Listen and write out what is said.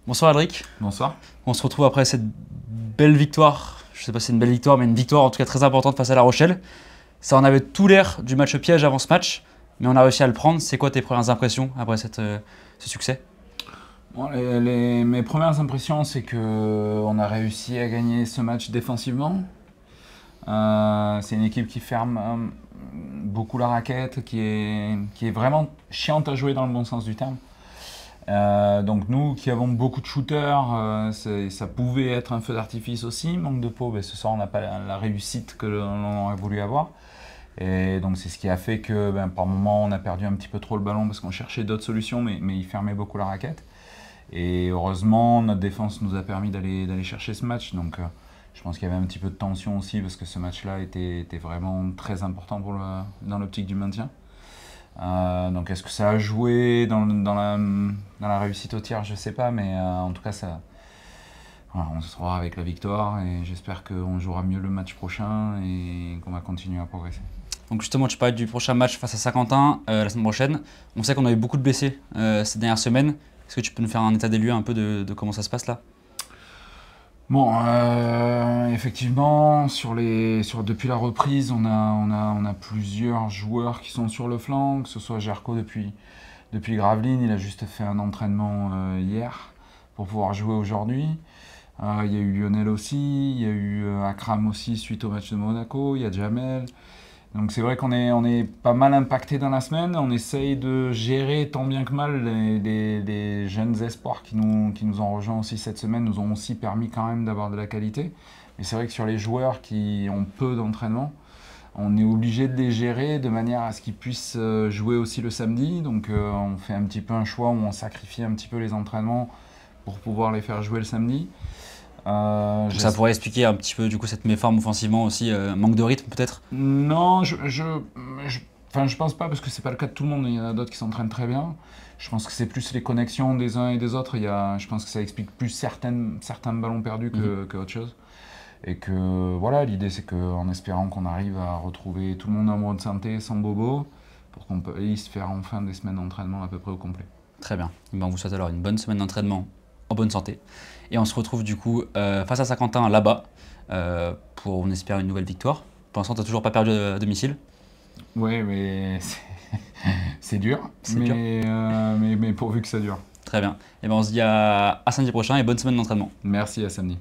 Bonsoir Alric, Bonsoir. on se retrouve après cette belle victoire, je ne sais pas si c'est une belle victoire, mais une victoire en tout cas très importante face à La Rochelle. Ça en avait tout l'air du match piège avant ce match, mais on a réussi à le prendre. C'est quoi tes premières impressions après ce succès? Bon, mes premières impressions, c'est qu'on a réussi à gagner ce match défensivement. C'est une équipe qui ferme beaucoup la raquette, qui est vraiment chiante à jouer dans le bon sens du terme. Donc nous qui avons beaucoup de shooters, ça pouvait être un feu d'artifice aussi, manque de peau, ce soir on n'a pas la réussite que l'on aurait voulu avoir. Et donc c'est ce qui a fait que par moment on a perdu un petit peu trop le ballon parce qu'on cherchait d'autres solutions, mais il fermait beaucoup la raquette. Et heureusement notre défense nous a permis d'aller chercher ce match. Donc je pense qu'il y avait un petit peu de tension aussi parce que ce match-là était vraiment très important dans l'optique du maintien. Donc est-ce que ça a joué dans la réussite au tir? Je sais pas, mais en tout cas voilà, on se retrouvera avec la victoire et j'espère qu'on jouera mieux le match prochain et qu'on va continuer à progresser. Donc justement, tu parlais du prochain match face à Saint-Quentin la semaine prochaine. On sait qu'on a eu beaucoup de blessés ces dernières semaines. Est-ce que tu peux nous faire un état des lieux un peu de comment ça se passe là? Bon, effectivement, depuis la reprise, on a plusieurs joueurs qui sont sur le flanc, que ce soit Jerko depuis Gravelines, il a juste fait un entraînement hier pour pouvoir jouer aujourd'hui. Il y a eu Lionel aussi, il y a eu Akram aussi suite au match de Monaco, il y a Jamel. Donc c'est vrai qu'on est pas mal impacté dans la semaine. On essaye de gérer tant bien que mal les jeunes espoirs qui nous ont rejoints aussi cette semaine, nous ont aussi permis quand même d'avoir de la qualité. Mais c'est vrai que sur les joueurs qui ont peu d'entraînement, on est obligé de les gérer de manière à ce qu'ils puissent jouer aussi le samedi. Donc on fait un petit peu un choix où on sacrifie un petit peu les entraînements pour pouvoir les faire jouer le samedi. Donc ça pourrait expliquer un petit peu du coup cette méforme offensivement aussi, manque de rythme peut-être? Non, enfin, je pense pas parce que c'est pas le cas de tout le monde. Il y en a d'autres qui s'entraînent très bien. Je pense que c'est plus les connexions des uns et des autres. Je pense que ça explique plus certains ballons perdus que autre chose. Et que voilà, l'idée c'est qu'en espérant qu'on arrive à retrouver tout le monde en bonne santé, sans bobo, pour qu'on puisse faire enfin des semaines d'entraînement à peu près au complet. Très bien. On vous souhaite alors une bonne semaine d'entraînement en bonne santé. Et on se retrouve du coup face à Saint-Quentin là-bas pour, on espère, une nouvelle victoire. Pour l'instant, tu n'as toujours pas perdu à domicile. Oui, mais c'est dur, mais pourvu que ça dure. Très bien. Et ben on se dit à samedi prochain et bonne semaine d'entraînement. Merci, à samedi.